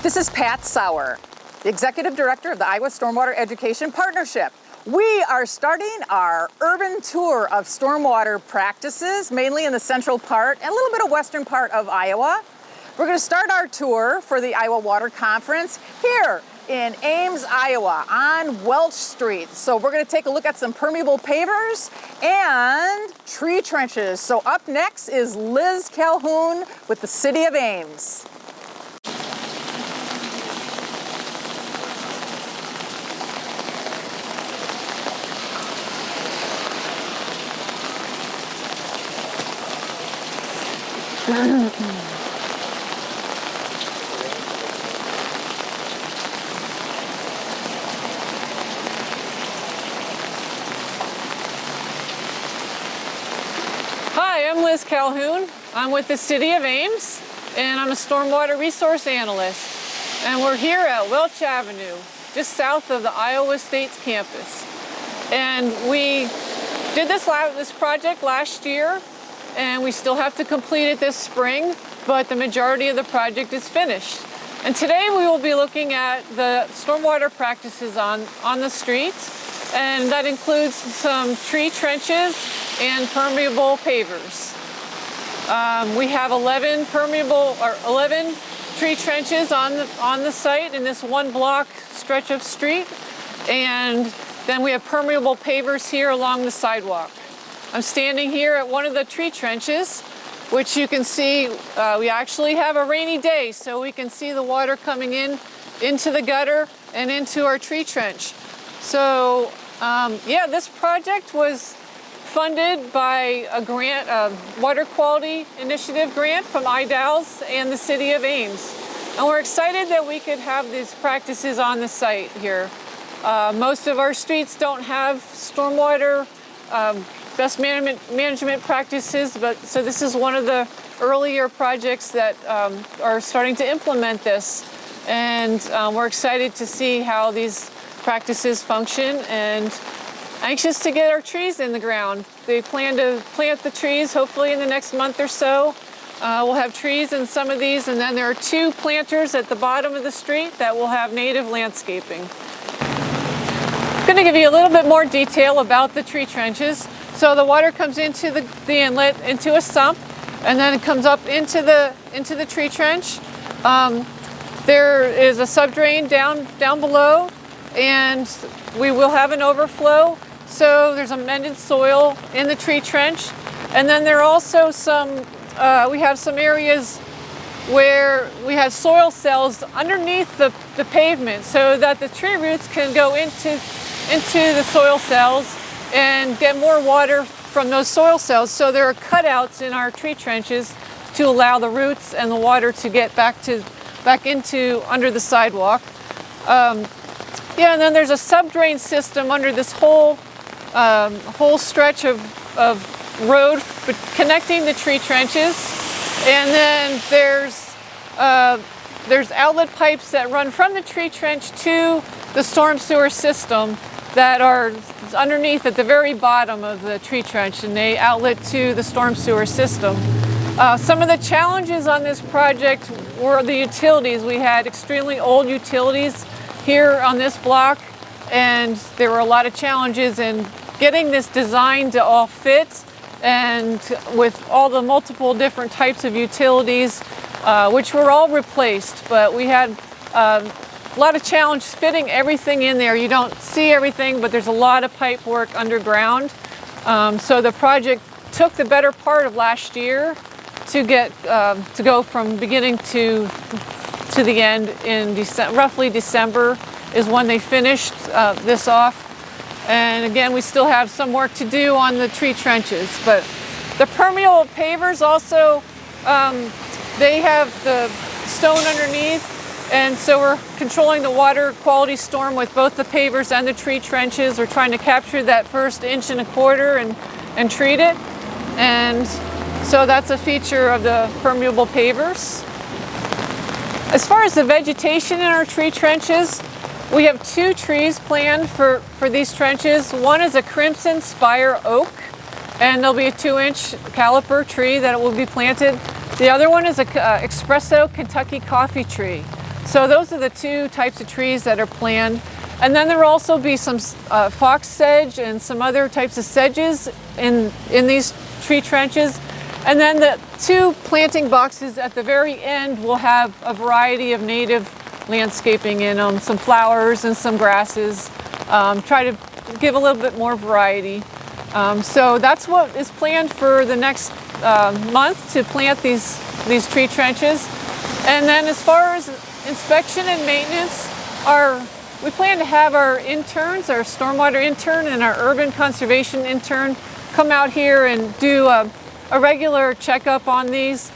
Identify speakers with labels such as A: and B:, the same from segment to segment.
A: This is Pat Sauer, the Executive Director of the Iowa Stormwater Education Partnership. We are starting our urban tour of stormwater practices, mainly in the central part and a little bit of western part of Iowa. We're going to start our tour for the Iowa Water Conference here in Ames, Iowa on Welch Street. So we're going to take a look at some permeable pavers and tree trenches. So up next is Liz Calhoun with the City of Ames.
B: Hi, I'm Liz Calhoun. I'm with the City of Ames, and I'm a stormwater resource analyst. And we're here at Welch Avenue, just south of the Iowa State campus. And we did this project last year, and we still have to complete it this spring, but the majority of the project is finished. And today we will be looking at the stormwater practices on the street, and that includes some tree trenches and permeable pavers. We have 11 tree trenches on the site in this one block stretch of street, and then we have permeable pavers here along the sidewalk. I'm standing here at one of the tree trenches, which you can see we actually have a rainy day, so we can see the water coming into the gutter and into our tree trench. So yeah, this project was funded by a grant, a water quality initiative grant from IDALS and the City of Ames. And we're excited that we could have these practices on the site here. Most of our streets don't have stormwater best management practices, so this is one of the earlier projects that are starting to implement this. And we're excited to see how these practices function and anxious to get our trees in the ground. They plan to plant the trees hopefully in the next month or so. We'll have trees in some of these, and then there are 2 planters at the bottom of the street that will have native landscaping. I'm going to give you a little bit more detail about the tree trenches. So the water comes into the inlet, into a sump, and then it comes up into the tree trench. There is a subdrain down below, and we will have an overflow. So there's amended soil in the tree trench, and then there are also we have some areas where we have soil cells underneath the pavement, so that the tree roots can go into the soil cells and get more water from those soil cells. So there are cutouts in our tree trenches to allow the roots and the water to get back into under the sidewalk. Yeah, and then there's a subdrain system under this whole stretch of road connecting the tree trenches, and then there's outlet pipes that run from the tree trench to the storm sewer system that are underneath at the very bottom of the tree trench, and they outlet to the storm sewer system. Some of the challenges on this project were the utilities. We had extremely old utilities here on this block, and there were a lot of challenges in getting this design to all fit, and with all the multiple different types of utilities, which were all replaced, but we had a lot of challenge fitting everything in there. You don't see everything, but there's a lot of pipe work underground. So the project took the better part of last year to go from beginning to the end in roughly December is when they finished this off. And again, we still have some work to do on the tree trenches, but the permeable pavers also, they have the stone underneath. And so we're controlling the water quality storm with both the pavers and the tree trenches. We're trying to capture that first 1.25 inches and treat it. And so that's a feature of the permeable pavers. As far as the vegetation in our tree trenches, we have 2 trees planned for these trenches. One is a crimson spire oak, and there'll be a 2-inch caliper tree that will be planted. The other one is a espresso Kentucky coffee tree. So those are the two types of trees that are planned. And then there will also be some fox sedge and some other types of sedges in these tree trenches. And then the two planting boxes at the very end will have a variety of native landscaping in them, some flowers and some grasses. Try to give a little bit more variety. So that's what is planned for the next month, to plant these tree trenches. And then as far as inspection and maintenance, we plan to have our interns, our stormwater intern and our urban conservation intern, come out here and do a regular checkup on these.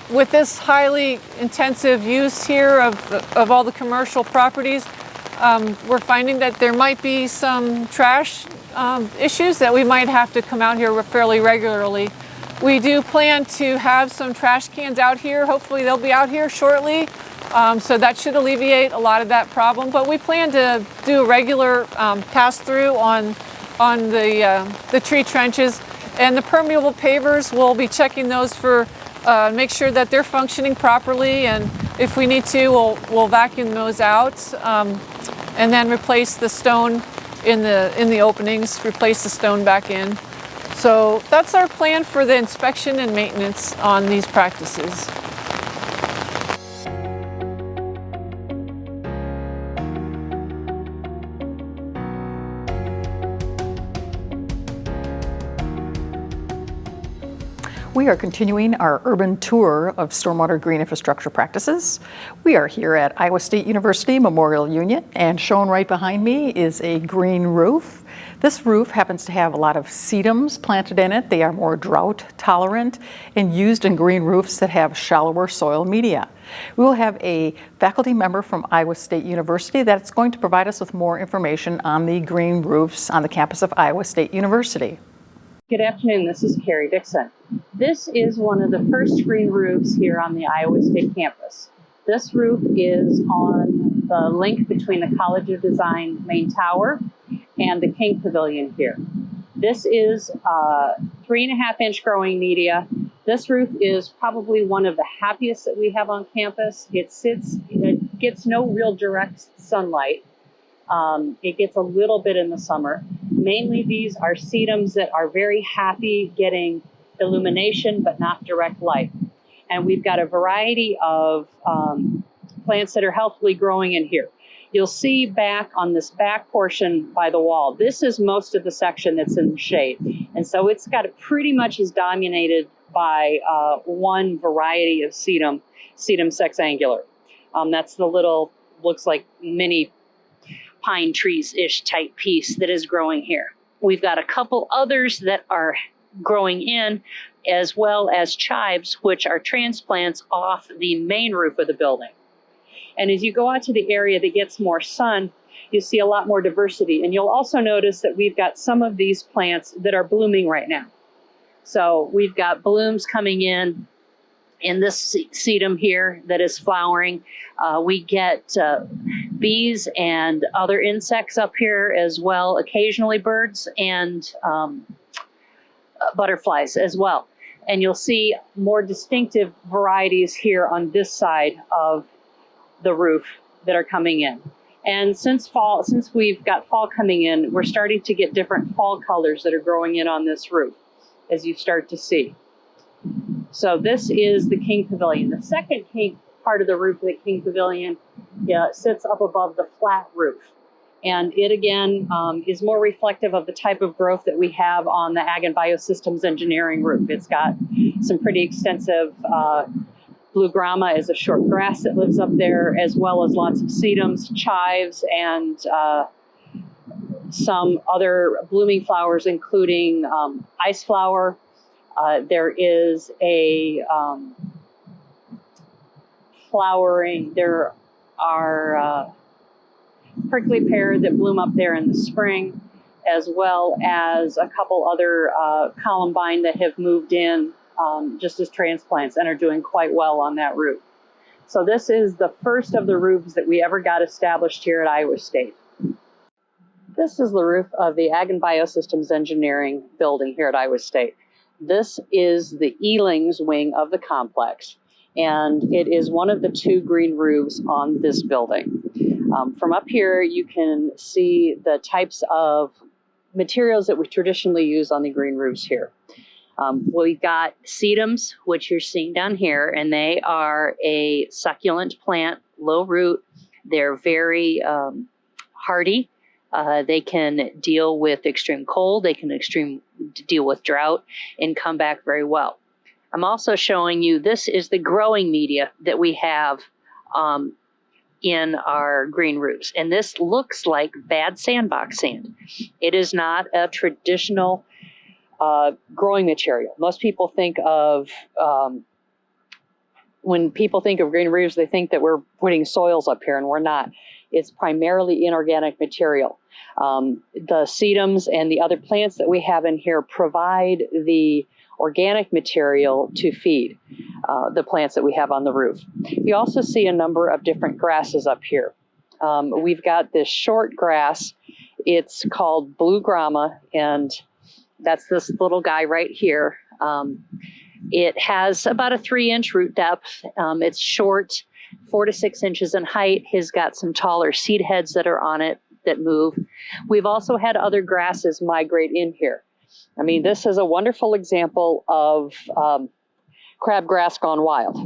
B: With this highly intensive use here of all the commercial properties, we're finding that there might be some trash issues that we might have to come out here fairly regularly. We do plan to have some trash cans out here. Hopefully they'll be out here shortly. So that should alleviate a lot of that problem. But we plan to do a regular pass through on the tree trenches. And the permeable pavers, we'll be checking those for make sure that they're functioning properly. And if we need to, we'll vacuum those out and then replace the stone in the openings, replace the stone back in. So that's our plan for the inspection and maintenance on these practices.
A: We are continuing our urban tour of stormwater green infrastructure practices. We are here at Iowa State University Memorial Union, and shown right behind me is a green roof. This roof happens to have a lot of sedums planted in it. They are more drought tolerant and used in green roofs that have shallower soil media. We will have a faculty member from Iowa State University that's going to provide us with more information on the green roofs on the campus of Iowa State University.
C: Good afternoon, this is Carrie Dixon. This is one of the first green roofs here on the Iowa State campus. This roof is on the link between the College of Design main tower and the King Pavilion here. This is 3.5-inch growing media. This roof is probably one of the happiest that we have on campus. It gets no real direct sunlight. It gets a little bit in the summer. Mainly these are sedums that are very happy getting illumination but not direct light. And we've got a variety of plants that are healthily growing in here. You'll see back on this back portion by the wall, this is most of the section that's in the shade. And so it's got pretty much is dominated by one variety of sedum sexangular. That's the little, looks like mini pine trees-ish type piece that is growing here. We've got a couple others that are growing in, as well as chives, which are transplants off the main roof of the building. And as you go out to the area that gets more sun, you see a lot more diversity. And you'll also notice that we've got some of these plants that are blooming right now. So we've got blooms coming in this sedum here that is flowering. We get bees and other insects up here as well, occasionally birds and butterflies as well. And you'll see more distinctive varieties here on this side of the roof that are coming in. And since we've got fall coming in, we're starting to get different fall colors that are growing in on this roof, as you start to see. So this is the King Pavilion. The second part of the roof of the King Pavilion sits up above the flat roof. And it again is more reflective of the type of growth that we have on the Ag and Biosystems Engineering roof. It's got some pretty extensive blue grama is a short grass that lives up there, as well as lots of sedums, chives, and some other blooming flowers, including ice flower. There is a flowering, there are prickly pear that bloom up there in the spring, as well as a couple other columbine that have moved in just as transplants and are doing quite well on that roof. So this is the first of the roofs that we ever got established here at Iowa State. This is the roof of the Ag and Biosystems Engineering building here at Iowa State. This is the Elings wing of the complex. and it is one of the 2 green roofs on this building. From up here, you can see the types of materials that we traditionally use on the green roofs here. We've got sedums, which you're seeing down here, and they are a succulent plant, low root. They're very hardy. They can deal with extreme cold. They can deal with drought and come back very well. I'm also showing you, this is the growing media that we have in our green roofs. And this looks like bad sandbox sand. It is not a traditional growing material. Most people think of, when people think of green roofs, they think that we're putting soils up here, and we're not. It's primarily inorganic material. The sedums and the other plants that we have in here provide the organic material to feed the plants that we have on the roof. You also see a number of different grasses up here. We've got this short grass. It's called blue grama, and that's this little guy right here. It has about a 3-inch root depth. It's short, 4 to 6 inches in height. It's got some taller seed heads that are on it that move. We've also had other grasses migrate in here. I mean, this is a wonderful example of crabgrass gone wild.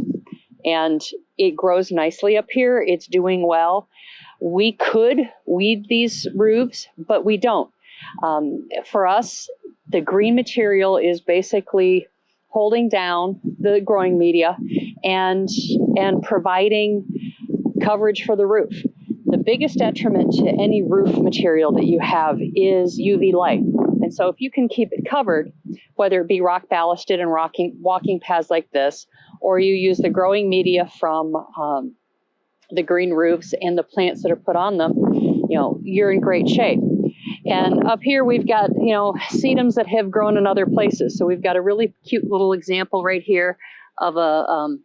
C: And it grows nicely up here. It's doing well. We could weed these roofs, but we don't. For us, the green material is basically holding down the growing media and providing coverage for the roof. The biggest detriment to any roof material that you have is UV light. And so if you can keep it covered, whether it be rock ballasted and walking paths like this, or you use the growing media from the green roofs and the plants that are put on them, you know, you're in great shape. And up here we've got, you know, sedums that have grown in other places. So we've got a really cute little example right here of a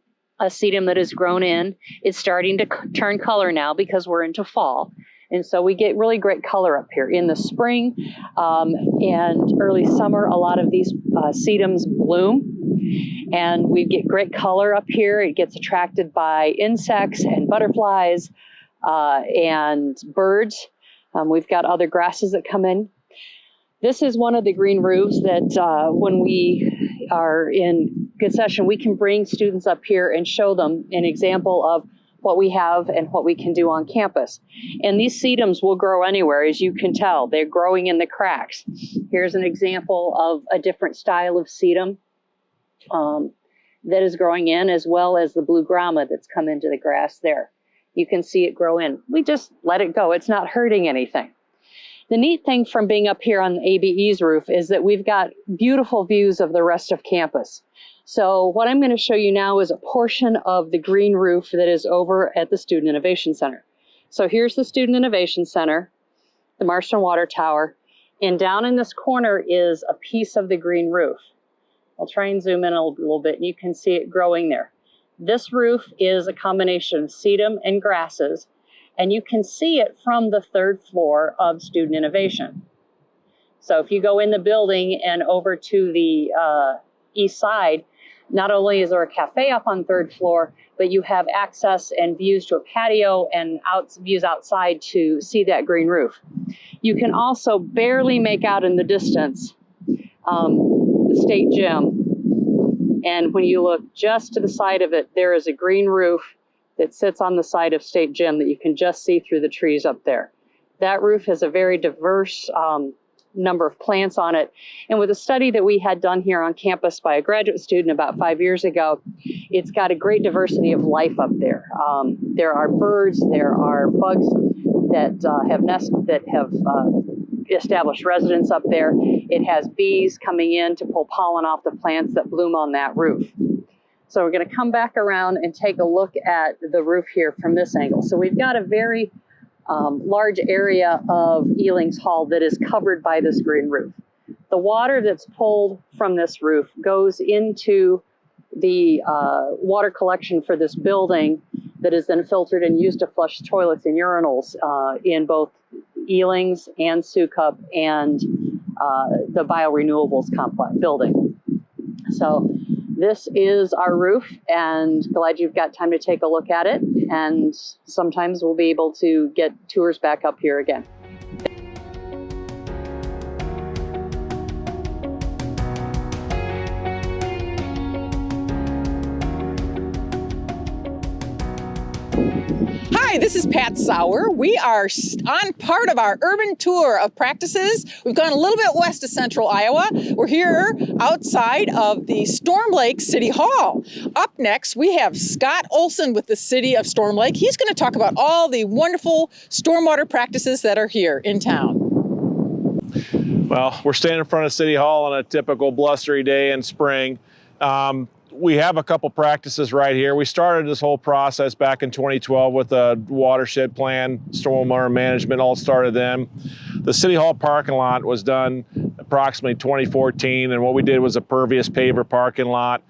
C: sedum that has grown in. It's starting to turn color now because we're into fall. And so we get really great color up here. In the spring and early summer, a lot of these sedums bloom. And we get great color up here. It gets attracted by insects and butterflies and birds. We've got other grasses that come in. This is one of the green roofs that when we are in good session, we can bring students up here and show them an example of what we have and what we can do on campus. And these sedums will grow anywhere, as you can tell. They're growing in the cracks. Here's an example of a different style of sedum that is growing in, as well as the blue grama that's come into the grass there. You can see it grow in. We just let it go. It's not hurting anything. The neat thing from being up here on the ABE's roof is that we've got beautiful views of the rest of campus. So what I'm going to show you now is a portion of the green roof that is over at the Student Innovation Center. So here's the Student Innovation Center, the Marston Water Tower, and down in this corner is a piece of the green roof. I'll try and zoom in a little bit, and you can see it growing there. This roof is a combination of sedum and grasses, and you can see it from the 3rd floor of Student Innovation. So if you go in the building and over to the east side, not only is there a cafe up on 3rd floor, but you have access and views to a patio and views outside to see that green roof. You can also barely make out in the distance the state gym. And when you look just to the side of it, there is a green roof that sits on the side of State Gym that you can just see through the trees up there. That roof has a very diverse number of plants on it. And with a study that we had done here on campus by a graduate student about 5 years ago, it's got a great diversity of life up there. There are birds, there are bugs that have established residence up there. It has bees coming in to pull pollen off the plants that bloom on that roof. So we're going to come back around and take a look at the roof here from this angle. So we've got a very large area of Elings Hall that is covered by this green roof. The water that's pulled from this roof goes into the water collection for this building that is then filtered and used to flush toilets and urinals in both Elings and Sukup and the biorenewables complex building. So This is our roof, and glad you've got time to take a look at it. And sometimes we'll be able to get tours back up here again.
A: Hi, this is Pat Sauer. We are on part of our urban tour of practices. We've gone a little bit west of central Iowa. We're here outside of the Storm Lake City Hall. Up next, we have Scott Olson with the City of Storm Lake. He's going to talk about all the wonderful stormwater practices that are here in town.
D: Well, we're standing in front of City Hall on a typical blustery day in spring. We have a couple practices right here. We started this whole process back in 2012 with a watershed plan, stormwater management, all started then. The City Hall parking lot was done approximately 2014, and what we did was a pervious paver parking lot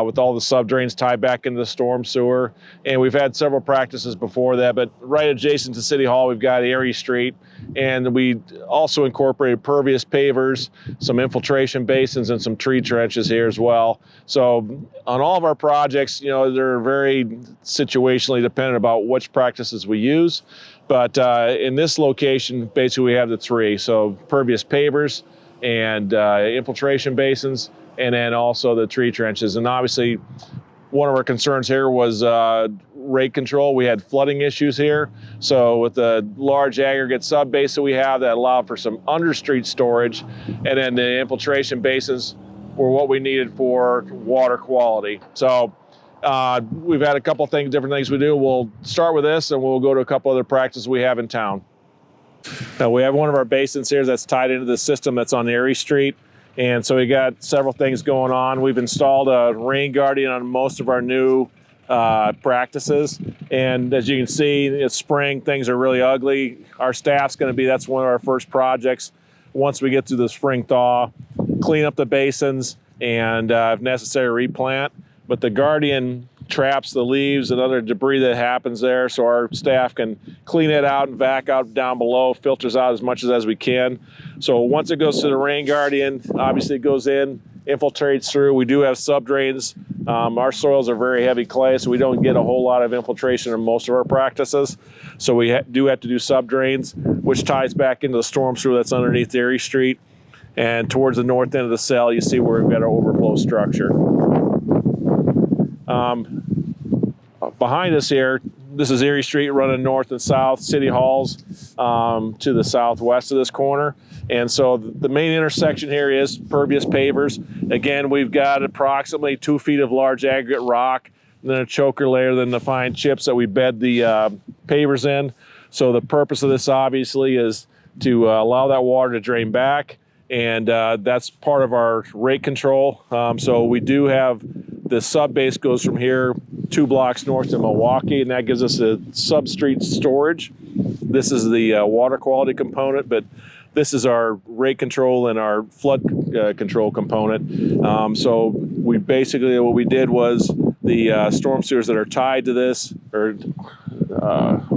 D: with all the subdrains tied back into the storm sewer. And we've had several practices before that, but right adjacent to City Hall, we've got Erie Street. And we also incorporated pervious pavers, some infiltration basins, and some tree trenches here as well. So on all of our projects, you know, they're very situationally dependent about which practices we use. But in this location, basically we have the three. So pervious pavers and infiltration basins, and then also the tree trenches. And obviously, one of our concerns here was rate control. We had flooding issues here. So with the large aggregate sub base that we have, that allowed for some understreet storage, and then the infiltration basins were what we needed for water quality. So we've had a couple different things we do. We'll start with this, and we'll go to a couple other practices we have in town. Now we have one of our basins here that's tied into the system that's on Erie Street. And so we got several things going on. We've installed a rain guardian on most of our new practices. And as you can see, it's spring, things are really ugly. Our staff's that's one of our first projects. Once we get through the spring thaw, clean up the basins and if necessary, replant. But the guardian traps the leaves and other debris that happens there, so our staff can clean it out and vac out down below, filters out as much as we can. So once it goes to the rain guardian, obviously it goes in, infiltrates through. We do have subdrains. Our soils are very heavy clay, so we don't get a whole lot of infiltration in most of our practices. So we do have to do subdrains, which ties back into the storm sewer that's underneath Erie Street. And towards the north end of the cell, you see where we've got our overflow structure. Behind us here, this is Erie Street running north and south, City Hall's to the southwest of this corner. And so the main intersection here is pervious pavers. Again, we've got approximately 2 feet of large aggregate rock, and then a choker layer, then the fine chips that we bed the pavers in. So the purpose of this obviously is to allow that water to drain back, and that's part of our rate control. So we do have the sub base goes from here 2 blocks north to Milwaukee, and that gives us a substreet storage. This is the water quality component, but this is our rate control and our flood control component. So we basically, what we did was the storm sewers that are tied to this are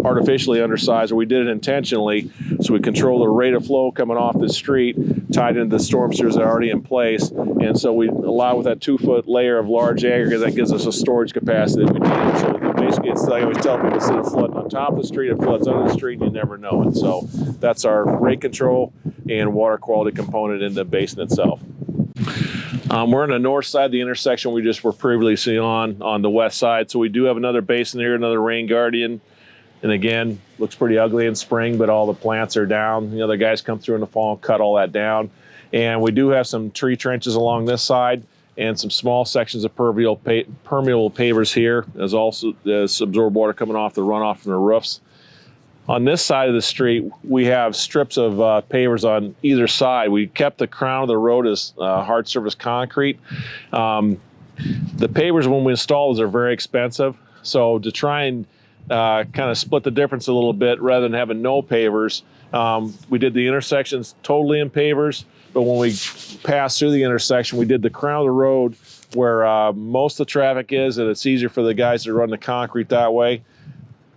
D: artificially undersized, or we did it intentionally, so we control the rate of flow coming off the street tied into the storm sewers that are already in place. And so we allow with that 2-foot layer of large aggregate that gives us a storage capacity that we need. So basically, it's like I always tell people, instead of flooding on top of the street, it floods under the street and you never know it. So that's our rate control and water quality component in the basin itself. We're on the north side of the intersection we just were previously on the west side. So we do have another basin here, another rain guardian. And again, looks pretty ugly in spring, but all the plants are down. The other guys come through in the fall and cut all that down. And we do have some tree trenches along this side and some small sections of permeable pavers here. There's also this absorbed water coming off the runoff from the roofs. On this side of the street, we have strips of pavers on either side. We kept the crown of the road as hard surface concrete. The pavers, when we install those, are very expensive. So to try and kind of split the difference a little bbit rather than having no pavers, we did the intersections totally in pavers, but when we passed through the intersection, we did the crown of the road where most of the traffic is, and it's easier for the guys to run the concrete that way.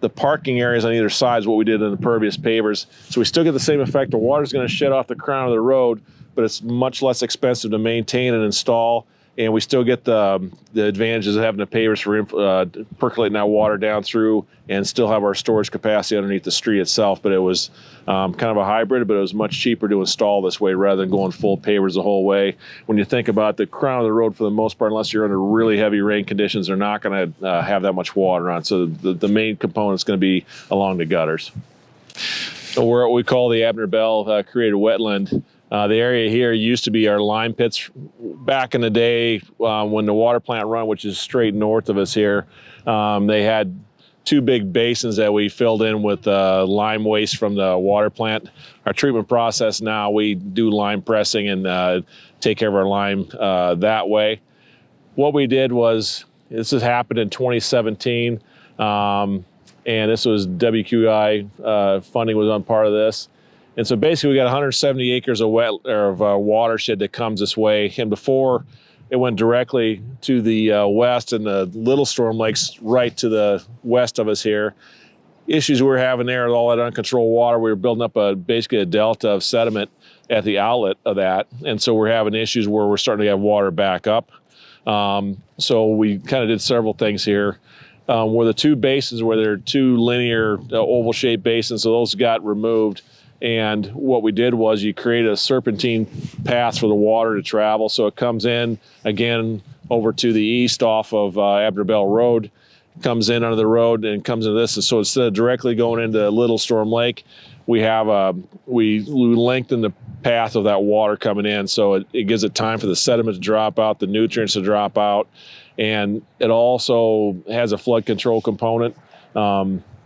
D: The parking areas on either side is what we did in the pervious pavers. So we still get the same effect. The water's going to shed off the crown of the road, but it's much less expensive to maintain and install. and we still get the advantages of having the pavers for percolating that water down through, and still have our storage capacity underneath the street itself. But it was kind of a hybrid, but it was much cheaper to install this way rather than going full pavers the whole way. When you think about the crown of the road, for the most part, unless you're under really heavy rain conditions, they're not going to have that much water on. So the main component is going to be along the gutters. So we're what we call the Abner Bell created wetland. The area here used to be our lime pits back in the day when the water plant run, which is straight north of us here. They had 2 big basins that we filled in with lime waste from the water plant. Our treatment process now, we do lime pressing and take care of our lime that way. What we did was, this has happened in 2017, and this was WQI funding was on part of this. And so basically we got 170 acres of watershed that comes this way. And before, it went directly to the west, and the Little Storm Lake's right to the west of us here. Issues we were having there with all that uncontrolled water, we were building up basically a delta of sediment at the outlet of that. And so we're having issues where we're starting to have water back up. So we kind of did several things here. Where the 2 basins, where there are 2 linear oval-shaped basins, so those got removed. And what we did was you create a serpentine path for the water to travel. So it comes in, again, over to the east off of Abner Bell Road, comes in under the road and comes into this. And so instead of directly going into Little Storm Lake, we have we lengthen the path of that water coming in. So it gives it time for the sediment to drop out, the nutrients to drop out. And it also has a flood control component.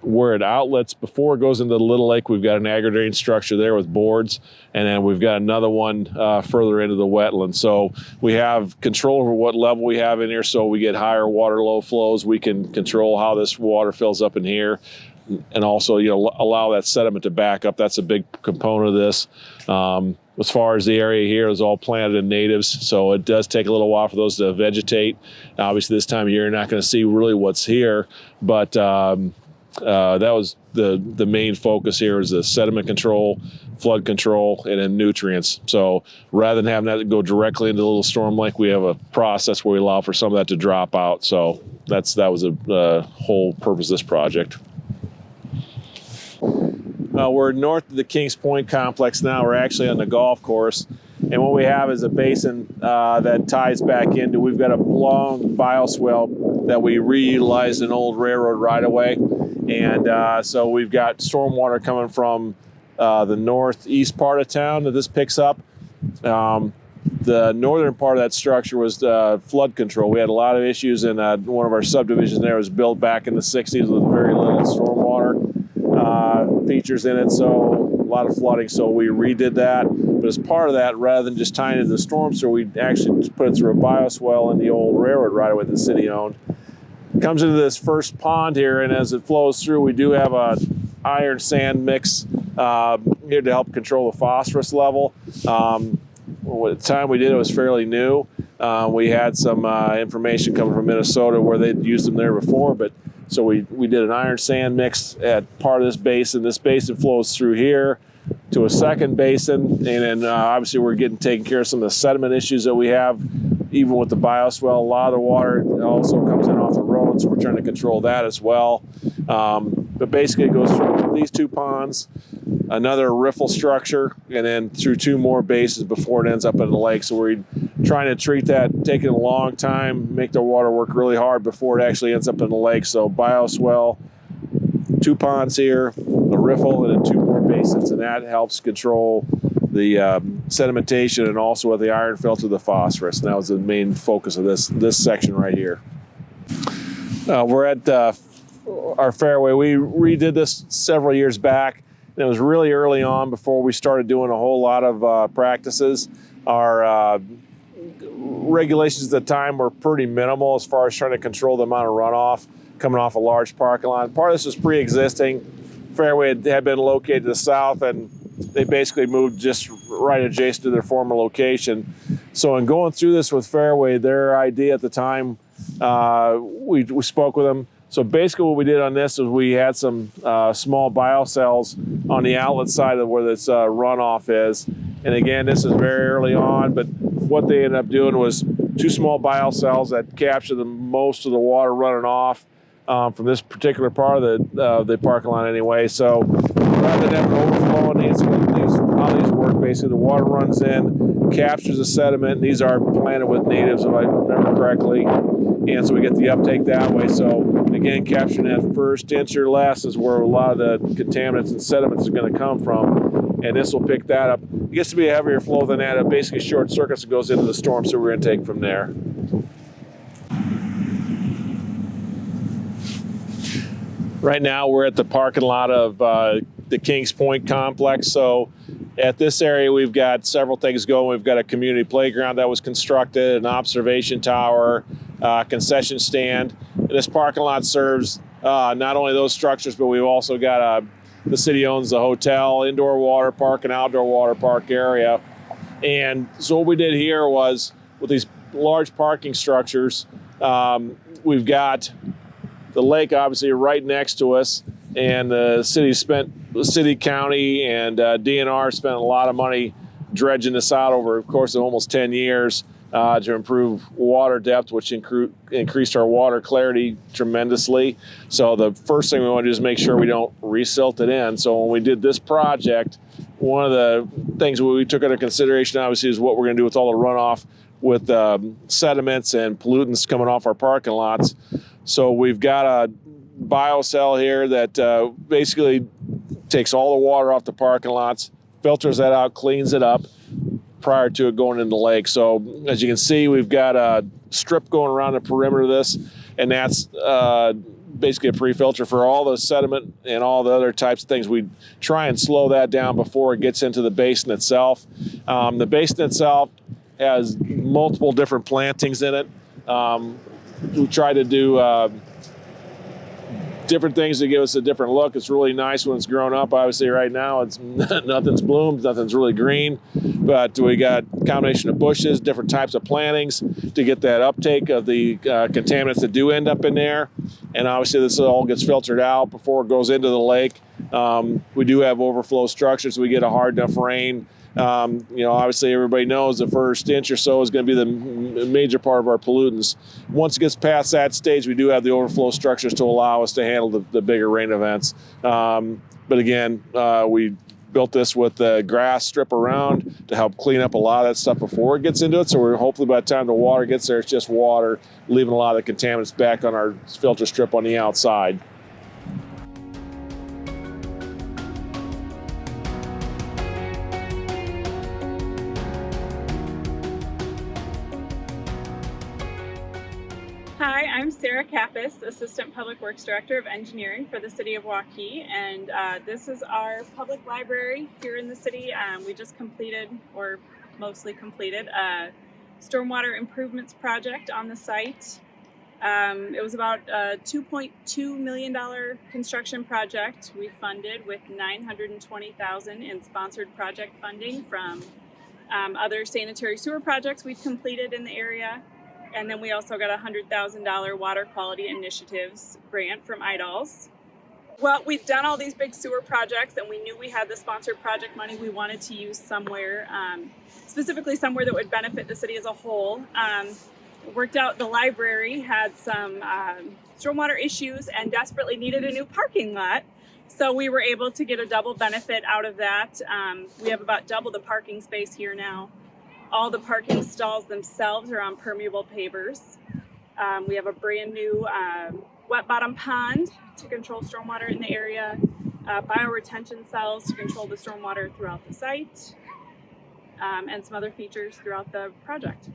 D: Where it outlets, before it goes into the Little Lake, we've got an agri-drain structure there with boards, and then we've got another one further into the wetland. So we have control over what level we have in here, so we get higher water low flows. We can control how this water fills up in here, and also allow that sediment to back up. That's a big component of this. As far as the area here is all planted in natives, so it does take a little while for those to vegetate. Obviously this time of year you're not going to see really what's here, but that was the main focus here, is the sediment control, flood control, and then nutrients. So rather than having that go directly into the Little Storm Lake, we have a process where we allow for some of that to drop out. So that was the whole purpose of this project. We're north of the Kings Point complex now. We're actually on the golf course. And what we have is a basin that ties back into, we've got a long bioswale that we reutilized an old railroad right-of-way. And so we've got stormwater coming from the northeast part of town that this picks up. The northern part of that structure was flood control. We had a lot of issues in one of our subdivisions there. It was built back in the 60s with very little stormwater features in it, so a lot of flooding. So we redid that. But as part of that, rather than just tying it to the storm sewer, we actually put it through a bioswale in the old railroad right-of-way the city owned. Comes into this first pond here, and as it flows through, we do have a iron sand mix here to help control the phosphorus level. At the time we did, it was fairly new. We had some information coming from Minnesota where they'd used them there before, but so we did an iron sand mix at part of this basin. This basin flows through here to a second basin, and then obviously we're taking care of some of the sediment issues that we have. Even with the bioswale, a lot of the water also comes in off the road, so we're trying to control that as well. But basically it goes through these 2 ponds, another riffle structure, and then through 2 more basins before it ends up in the lake. So we're trying to treat that, taking a long time, make the water work really hard before it actually ends up in the lake. So bioswale, 2 ponds here, a riffle, and then 2 more basins, and that helps control the sedimentation, and also with the iron filter, the phosphorus. And that was the main focus of this section right here. We're at our fairway. We redid this several years back. And it was really early on before we started doing a whole lot of practices. Our regulations at the time were pretty minimal as far as trying to control the amount of runoff coming off a large parking lot. Part of this was pre-existing. Fairway had been located to the south, and they basically moved just right adjacent to their former location. So in going through this with Fairway, their idea at the time, we spoke with them. So basically what we did on this is we had some small biocells on the outlet side of where this runoff is. And again, this is very early on, but what they ended up doing was two small biocells that capture the most of the water running off from this particular part of the parking lot anyway. So rather than having overflow, how these work, basically the water runs in, captures the sediment, and these are planted with natives, if I remember correctly. And so we get the uptake that way. So again, capturing that first inch or less is where a lot of the contaminants and sediments are going to come from. And this will pick that up. It gets to be a heavier flow than that. It basically short circuits and goes into the storm sewer intake from there. Right now we're at the parking lot of the Kings Point complex. So at this area, we've got several things going. We've got a community playground that was constructed, an observation tower, concession stand. And this parking lot serves not only those structures, but we've also got the city owns the hotel, indoor water park, and outdoor water park area. And so what we did here was, with these large parking structures, we've got the lake obviously right next to us, and the city, county, and DNR spent a lot of money dredging this out over the course of almost 10 years to improve water depth, which increased our water clarity tremendously. So the first thing we want to do is make sure we don't resilt it in. So when we did this project, one of the things we took into consideration obviously is what we're going to do with all the runoff with sediments and pollutants coming off our parking lots. So we've got a biocell here that basically takes all the water off the parking lots, filters that out, cleans it up prior to it going in the lake. So as you can see, we've got a strip going around the perimeter of this, and that's basically a pre-filter for all the sediment and all the other types of things. We try and slow that down before it gets into the basin itself. The basin itself has multiple different plantings in it. We try to do different things to give us a different look. It's really nice when it's grown up. Obviously right now it's nothing's bloomed, nothing's really green, but we got a combination of bushes, different types of plantings to get that uptake of the contaminants that do end up in there. And obviously this all gets filtered out before it goes into the lake. We do have overflow structures. We get a hard enough rain. Obviously everybody knows the first inch or so is going to be the major part of our pollutants. Once it gets past that stage, we do have the overflow structures to allow us to handle the bigger rain events. But again, we built this with the grass strip around to help clean up a lot of that stuff before it gets into it. So we're hopefully by the time the water gets there, it's just water, leaving a lot of the contaminants back on our filter strip on the outside.
E: Hi, I'm Sarah Kappas, Assistant Public Works Director of Engineering for the City of Waukee, and this is our public library here in the city. We just completed, or mostly completed, a stormwater improvements project on the site. It was about a $2.2 million construction project. We funded with $920,000 in sponsored project funding from other sanitary sewer projects we've completed in the area. And then we also got a $100,000 water quality initiatives grant from IDALS. Well, we've done all these big sewer projects, and we knew we had the sponsored project money we wanted to use somewhere, specifically somewhere that would benefit the city as a whole. It worked out the library had some stormwater issues and desperately needed a new parking lot. So we were able to get a double benefit out of that. We have about double the parking space here now. All the parking stalls themselves are on permeable pavers. We have a brand new wet bottom pond to control stormwater in the area, bioretention cells to control the stormwater throughout the site, and some other features throughout the project.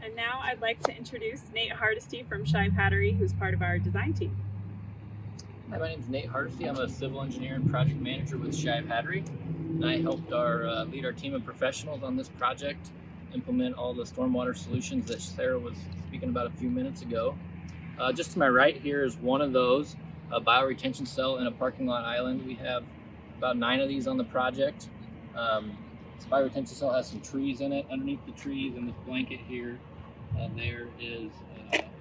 E: And now I'd like to introduce Nate Hardesty from Shive Hattery, who's part of our design team.
F: Hi, my name is Nate Hardesty. I'm a civil engineer and project manager with Shive Hattery, and I helped lead our team of professionals on this project, implement all the stormwater solutions that Sarah was speaking about a few minutes ago. Just to my right here is one of those, a bioretention cell and a parking lot island. We have about 9 of these on the project. This bioretention cell has some trees in it. Underneath the trees in this blanket here, there is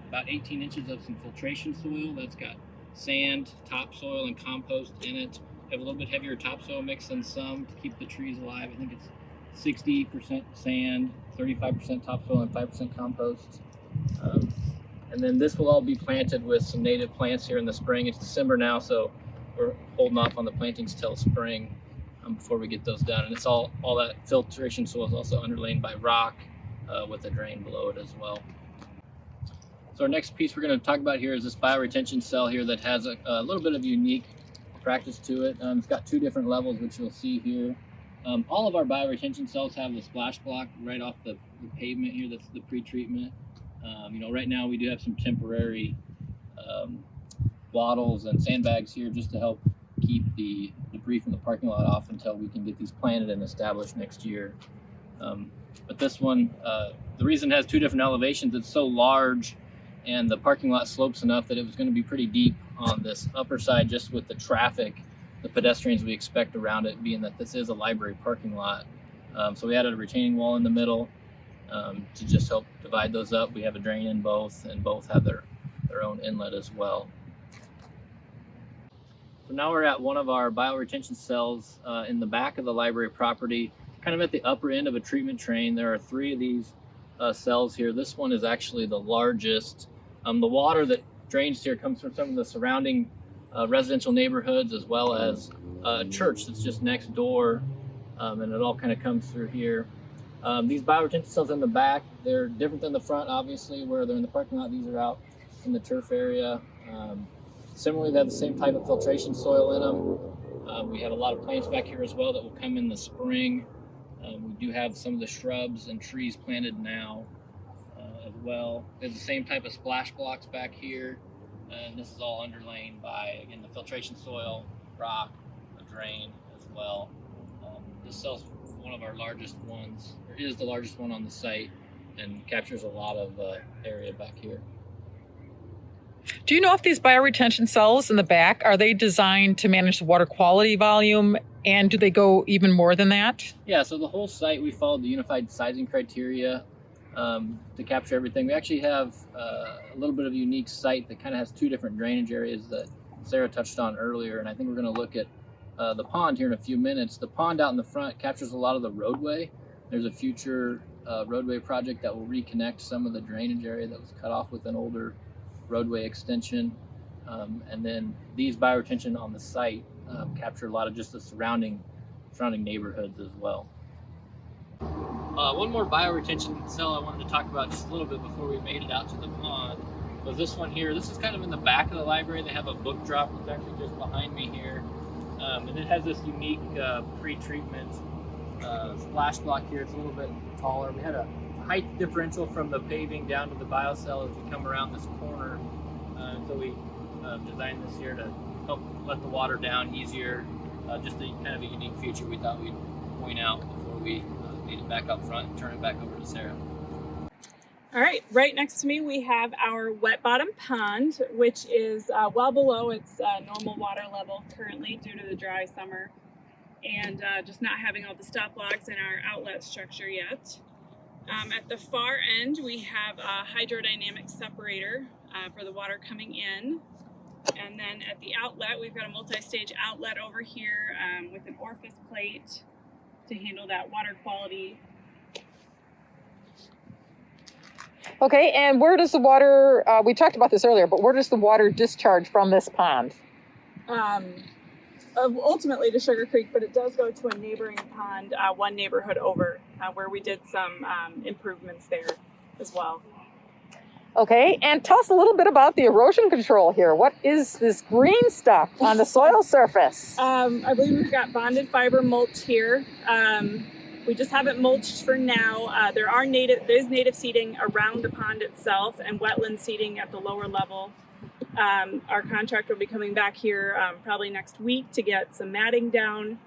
F: about 18 inches of some filtration soil that's got sand, topsoil, and compost in it. We have a little bit heavier topsoil mix than some to keep the trees alive. I think it's 60% sand, 35% topsoil, and 5% compost. And then this will all be planted with some native plants here in the spring. It's December now, so we're holding off on the plantings till spring before we get those done. And it's all that filtration soil is also underlain by rock with a drain below it as well. So our next piece we're going to talk about here is this bioretention cell here that has a little bit of unique practice to it. It's got 2 different levels, which you'll see here. All of our bioretention cells have the splash block right off the pavement here. That's the pre-treatment. Right now we do have some temporary wattles and sandbags here just to help keep the debris from the parking lot off until we can get these planted and established next year. But this one, the reason it has 2 different elevations, it's so large and the parking lot slopes enough that it was going to be pretty deep on this upper side just with the traffic, the pedestrians we expect around it, being that this is a library parking lot. So we added a retaining wall in the middle to just help divide those up. We have a drain in both, and both have their own inlet as well. So now we're at one of our bioretention cells in the back of the library property, kind of at the upper end of a treatment train. There are 3 of these cells here. This one is actually the largest. The water that drains here comes from some of the surrounding residential neighborhoods, as well as a church that's just next door, and it all kind of comes through here. These bioretention cells in the back, they're different than the front, obviously, where they're in the parking lot. These are out in the turf area. Similarly, they have the same type of filtration soil in them. We have a lot of plants back here as well that will come in the spring. We do have some of the shrubs and trees planted now as well. There's the same type of splash blocks back here. And this is all underlain by, again, the filtration soil, rock, a drain as well. This cell's one of our largest ones, or is the largest one on the site, and captures a lot of area back here.
A: Do you know if these bioretention cells in the back, are they designed to manage the water quality volume, and do they go even more than that?
F: Yeah, so the whole site, we followed the unified sizing criteria to capture everything. We actually have a little bit of a unique site that kind of has 2 different drainage areas that Sarah touched on earlier, and I think we're going to look at the pond here in a few minutes. The pond out in the front captures a lot of the roadway. There's a future roadway project that will reconnect some of the drainage area that was cut off with an older roadway extension. And then these bioretention on the site capture a lot of just the surrounding neighborhoods as well. One more bioretention cell I wanted to talk about just a little bit before we made it out to the pond was this one here. This is kind of in the back of the library. They have a book drop that's actually just behind me here. And it has this unique pre-treatment splash block here. It's a little bit taller. We had a height differential from the paving down to the biocell as we come around this corner. So we designed this here to help let the water down easier. Just a kind of a unique feature we thought we'd point out before we made it back up front and turn it back over to Sarah.
E: All right, right next to me we have our wet bottom pond, which is well below its normal water level currently due to the dry summer and just not having all the stop logs in our outlet structure yet. At the far end we have a hydrodynamic separator for the water coming in. And then at the outlet, we've got a multi-stage outlet over here with an orifice plate to handle that water quality.
A: Okay, and where does the water, we talked about this earlier, but where does the water discharge from this pond?
E: Ultimately to Sugar Creek, but it does go to a neighboring pond, one neighborhood over, where we did some improvements there as well.
A: Okay, and tell us a little bit about the erosion control here. What is this green stuff on the soil surface?
E: I believe we've got bonded fiber mulch here. We just haven't mulched for now. There is native seeding around the pond itself and wetland seeding at the lower level. Our contractor will be coming back here probably next week to get some matting down.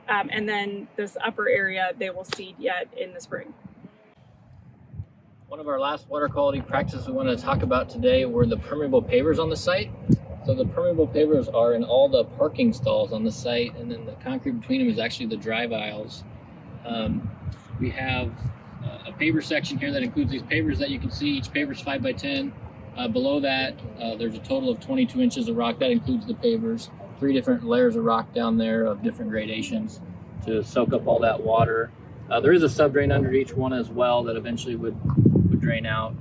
E: And then this upper area, they will seed yet in the spring.
F: One of our last water quality practices we wanted to talk about today were the permeable pavers on the site. So the permeable pavers are in all the parking stalls on the site, and then the concrete between them is actually the drive aisles. We have a paver section here that includes these pavers that you can see. Each paver is 5 by 10. Below that, there's a total of 22 inches of rock. That includes the pavers. 3 different layers of rock down there of different gradations to soak up all that water. There is a subdrain under each one as well that eventually would drain out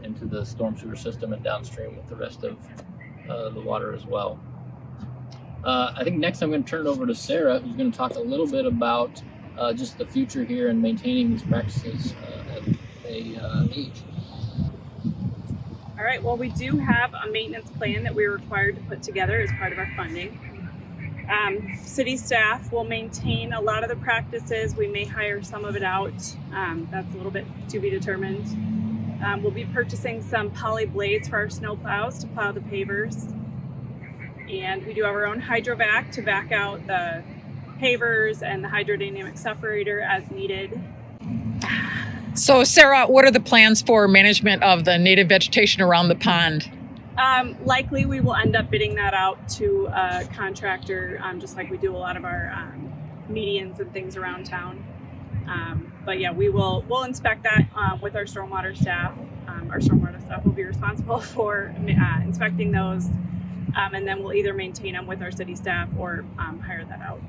F: into the storm sewer system and downstream with the rest of the water as well. I think next I'm going to turn it over to Sarah, who's going to talk a little bit about just the future here and maintaining these practices at a age.
E: All right, well, we do have a maintenance plan that we're required to put together as part of our funding. City staff will maintain a lot of the practices. We may hire some of it out. That's a little bit to be determined. We'll be purchasing some poly blades for our snow plows to plow the pavers. And we do have our own hydrovac to vac out the pavers and the hydrodynamic separator as needed.
A: So Sarah, what are the plans for management of the native vegetation around the pond?
E: Likely we will end up bidding that out to a contractor, just like we do a lot of our medians and things around town. But yeah, we'll inspect that with our stormwater staff. Our stormwater staff will be responsible for inspecting those, and then we'll either maintain them with our city staff or hire that out.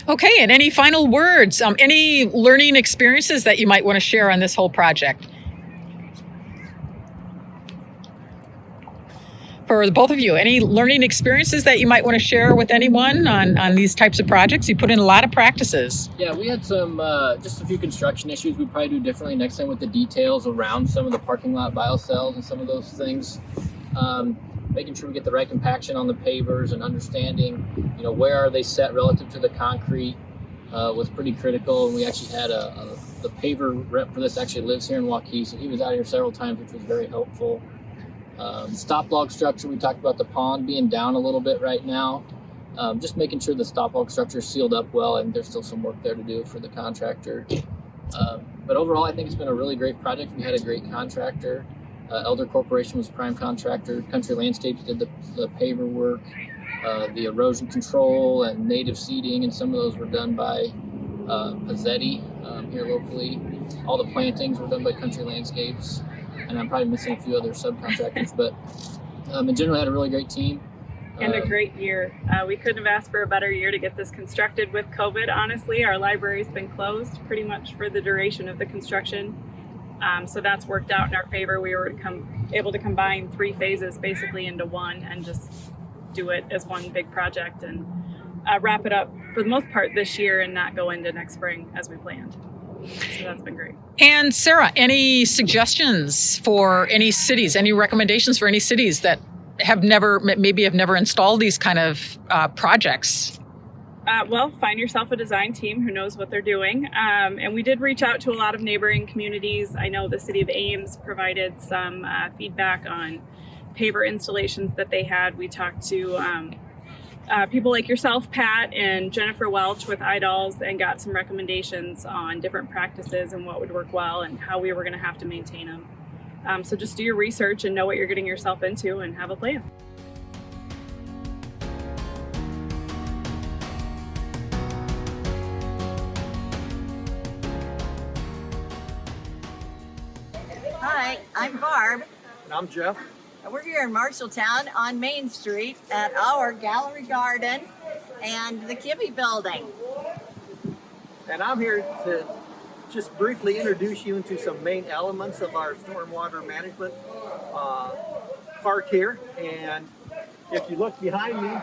A: Okay, and any final words? Any learning experiences that you might want to share on this whole project? For the both of you, any learning experiences that you might want to share with anyone on these types of projects? You put in a lot of practices.
F: Yeah, we had some, just a few construction issues we'd probably do differently next time with the details around some of the parking lot biocells and some of those things. Making sure we get the right compaction on the pavers and understanding, where are they set relative to the concrete was pretty critical. And we actually had the paver rep for this actually lives here in Waukee, so he was out here several times, which was very helpful. Stop log structure, we talked about the pond being down a little bit right now. Just making sure the stop log structure is sealed up well, and there's still some work there to do for the contractor. But overall, I think it's been a really great project. We had a great contractor. Elder Corporation was prime contractor. Country Landscapes did the paver work. The erosion control and native seeding, and some of those were done by Pizzetti here locally. All the plantings were done by Country Landscapes. And I'm probably missing a few other subcontractors, but in general, I had a really great team.
E: And a great year. We couldn't have asked for a better year to get this constructed with COVID, honestly. Our library's been closed pretty much for the duration of the construction. So that's worked out in our favor. We were able to combine 3 phases basically into one and just do it as one big project and wrap it up for the most part this year and not go into next spring as we planned. So that's been great.
A: And Sarah, any suggestions for any cities, any recommendations for any cities that have never installed these kind of projects?
E: Well, find yourself a design team who knows what they're doing. And we did reach out to a lot of neighboring communities. I know the city of Ames provided some feedback on paver installations that they had. We talked to people like yourself, Pat, and Jennifer Welch with IDOLS, and got some recommendations on different practices and what would work well and how we were going to have to maintain them. So just do your research and know what you're getting yourself into and have a plan.
G: Hi, I'm Barb.
H: And I'm Jeff.
G: We're here in Marshalltown on Main Street at our Gallery Garden and the Kibbe Building.
H: And I'm here to just briefly introduce you into some main elements of our stormwater management park here. And if you look behind me,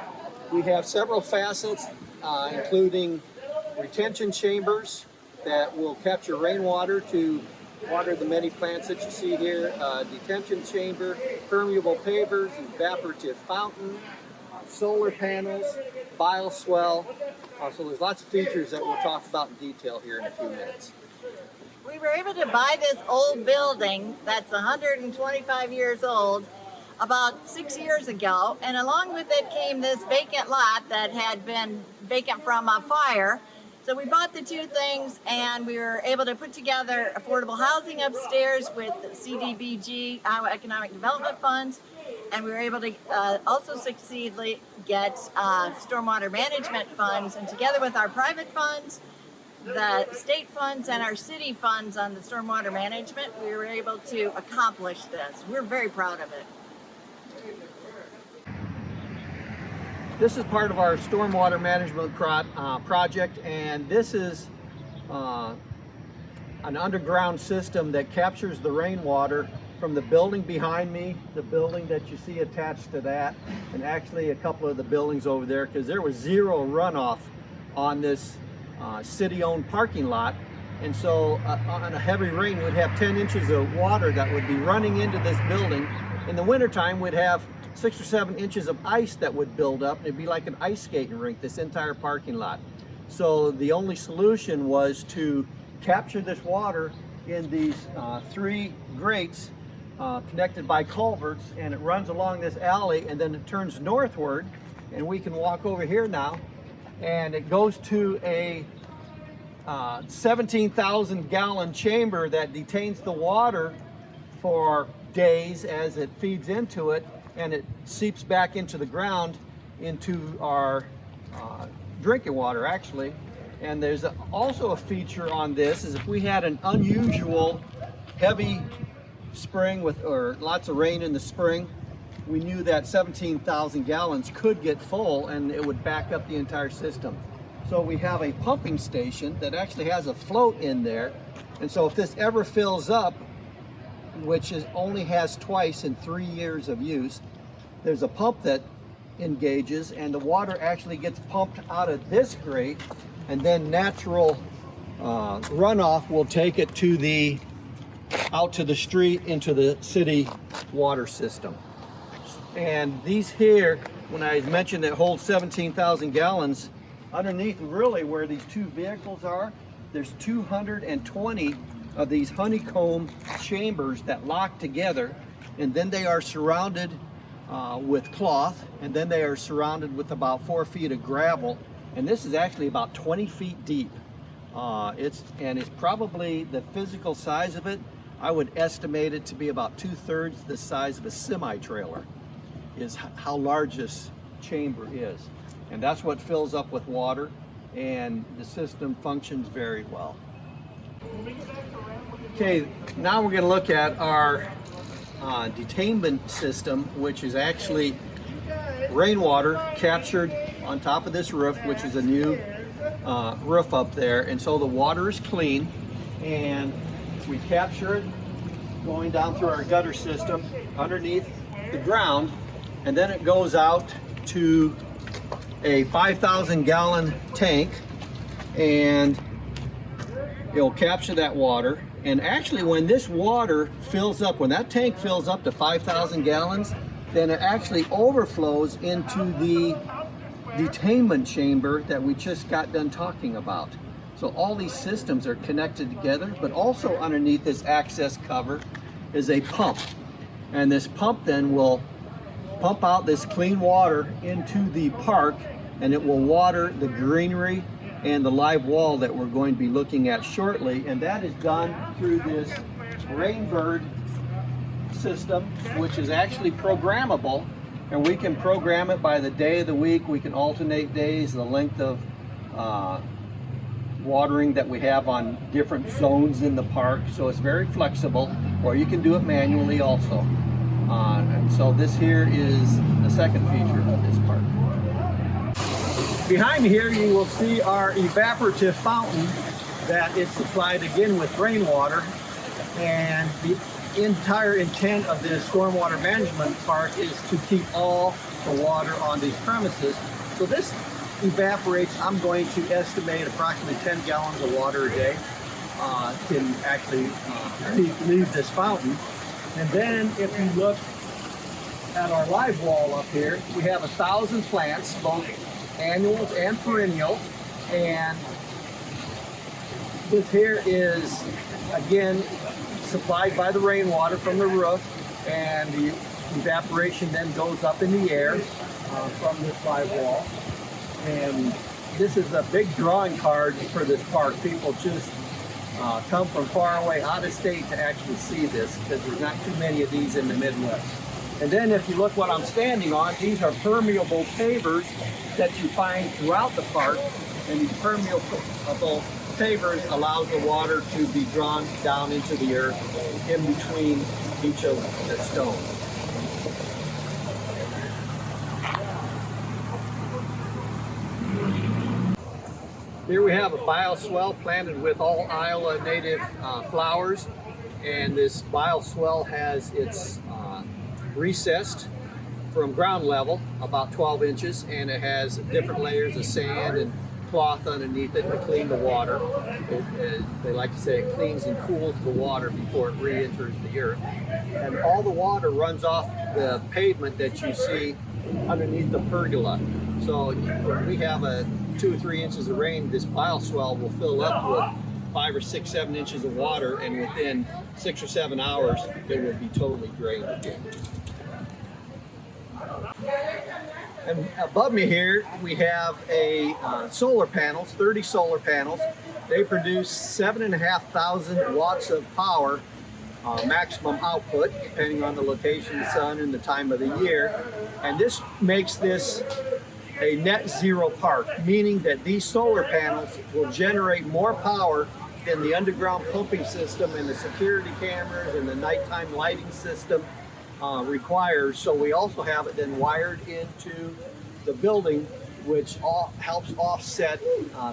H: we have several facets, including retention chambers that will capture rainwater to water the many plants that you see here, detention chamber, permeable pavers, evaporative fountain, solar panels, bioswell. So there's lots of features that we'll talk about in detail here in a few minutes.
G: We were able to buy this old building that's 125 years old about 6 years ago, and along with it came this vacant lot that had been vacant from a fire. So we bought the two things, and we were able to put together affordable housing upstairs with CDBG, Iowa Economic Development Funds, and we were able to also succeedly get stormwater management funds, and together with our private funds, the state funds, and our city funds on the stormwater management, we were able to accomplish this. We're very proud of it.
H: This is part of our stormwater management project, and this is an underground system that captures the rainwater from the building behind me, the building that you see attached to that, and actually a couple of the buildings over there, because there was zero runoff on this city-owned parking lot. And so on a heavy rain, we'd have 10 inches of water that would be running into this building. In the wintertime, we'd have 6 or 7 inches of ice that would build up, and it'd be like an ice skating rink, this entire parking lot. So the only solution was to capture this water in these 3 grates connected by culverts, and it runs along this alley, and then it turns northward, and we can walk over here now, and it goes to a 17,000 gallon chamber that detains the water for days as it feeds into it, and it seeps back into the ground into our drinking water actually. And there's also a feature on this is if we had an unusual heavy spring or lots of rain in the spring, we knew that 17,000 gallons could get full and it would back up the entire system. So we have a pumping station that actually has a float in there. And so if this ever fills up, which only has twice in 3 years of use, there's a pump that engages and the water actually gets pumped out of this grate, and then natural runoff will take it to out to the street into the city water system. And these here, when I mentioned that hold 17,000 gallons, underneath really where these 2 vehicles are, there's 220 of these honeycomb chambers that lock together, and then they are surrounded with cloth, and then they are surrounded with about 4 feet of gravel, and this is actually about 20 feet deep. It's probably the physical size of it, I would estimate it to be about 2/3 the size of a semi-trailer, is how large this chamber is. And that's what fills up with water, and the system functions very well. Okay, now we're going to look at our detainment system, which is actually rainwater captured on top of this roof, which is a new roof up there. And so the water is clean, and we capture it going down through our gutter system underneath the ground, and then it goes out to a 5,000 gallon tank, and it'll capture that water. And actually when this water fills up, when that tank fills up to 5,000 gallons, then it actually overflows into the detainment chamber that we just got done talking about. So all these systems are connected together, but also underneath this access cover is a pump. And this pump then will pump out this clean water into the park, and it will water the greenery and the live wall that we're going to be looking at shortly. And that is done through this Rainbird system, which is actually programmable, and we can program it by the day of the week. We can alternate days, the length of watering that we have on different zones in the park. So it's very flexible, or you can do it manually also. And so this here is the second feature of this park. Behind me here you will see our evaporative fountain that is supplied again with rainwater, and the entire intent of this stormwater management park is to keep all the water on these premises. So this evaporates, I'm going to estimate approximately 10 gallons of water a day can actually leave this fountain. And then if you look at our live wall up here, we have 1,000 plants, both annuals and perennials, and this here is again supplied by the rainwater from the roof, and the evaporation then goes up in the air from this live wall. And this is a big drawing card for this park. People just come from far away out of state to actually see this, because there's not too many of these in the Midwest. And then if you look what I'm standing on, these are permeable pavers that you find throughout the park, and these permeable pavers allows the water to be drawn down into the earth in between each of the stones. Here we have a bioswale planted with all Iowa native flowers, and this bioswale has its recessed from ground level about 12 inches, and it has different layers of sand and cloth underneath it to clean the water. They like to say it cleans and cools the water before it re-enters the earth. And all the water runs off the pavement that you see underneath the pergola. So when we have a 2 or 3 inches of rain, this bioswale will fill up with 5 or 6, 7 inches of water, and within 6 or 7 hours, it will be totally drained again. And above me here, we have solar panels, 30 solar panels. They produce 7,500 watts of power, maximum output, depending on the location, the sun, and the time of the year. And this makes this a net zero park, meaning that these solar panels will generate more power than the underground pumping system and the security cameras and the nighttime lighting system requires. So we also have it then wired into the building, which helps offset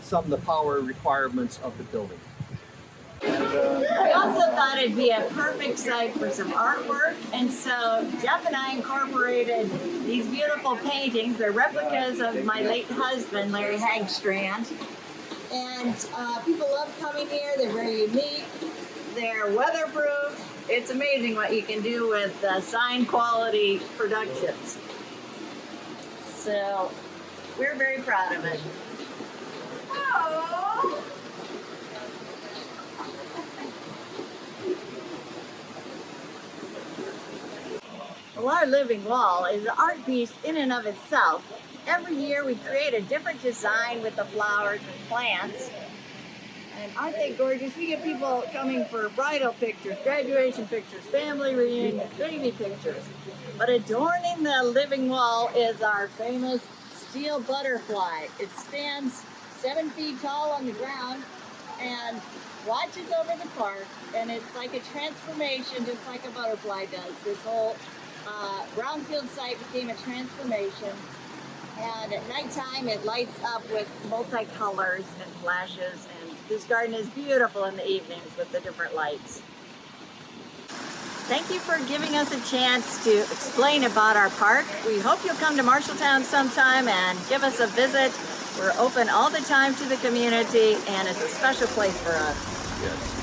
H: some of the power requirements of the building.
G: We also thought it'd be a perfect site for some artwork, and so Jeff and I incorporated these beautiful paintings. They're replicas of my late husband, Larry Hagstrand, and people love coming here. They're very unique. They're weatherproof. It's amazing what you can do with sign quality productions. So we're very proud of it. Aww. Well, our living wall is an art piece in and of itself. Every year we create a different design with the flowers and plants. And aren't they gorgeous? We get people coming for bridal pictures, graduation pictures, family reunions, baby pictures. But adorning the living wall is our famous steel butterfly. It stands 7 feet tall on the ground and watches over the park, and it's like a transformation, just like a butterfly does. This whole brownfield site became a transformation, and at nighttime it lights up with multicolors and flashes, and this garden is beautiful in the evenings with the different lights. Thank you for giving us a chance to explain about our park. We hope you'll come to Marshalltown sometime and give us a visit. We're open all the time to the community, and it's a special place for us.
H: Yes.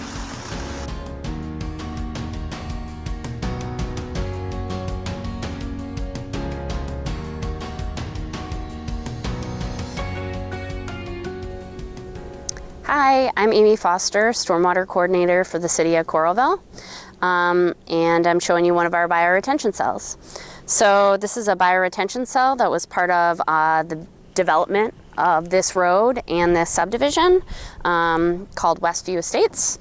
I: Hi, I'm Amy Foster, Stormwater Coordinator for the City of Coralville, and I'm showing you one of our bioretention cells. So this is a bioretention cell that was part of the development of this road and this subdivision called Westview Estates.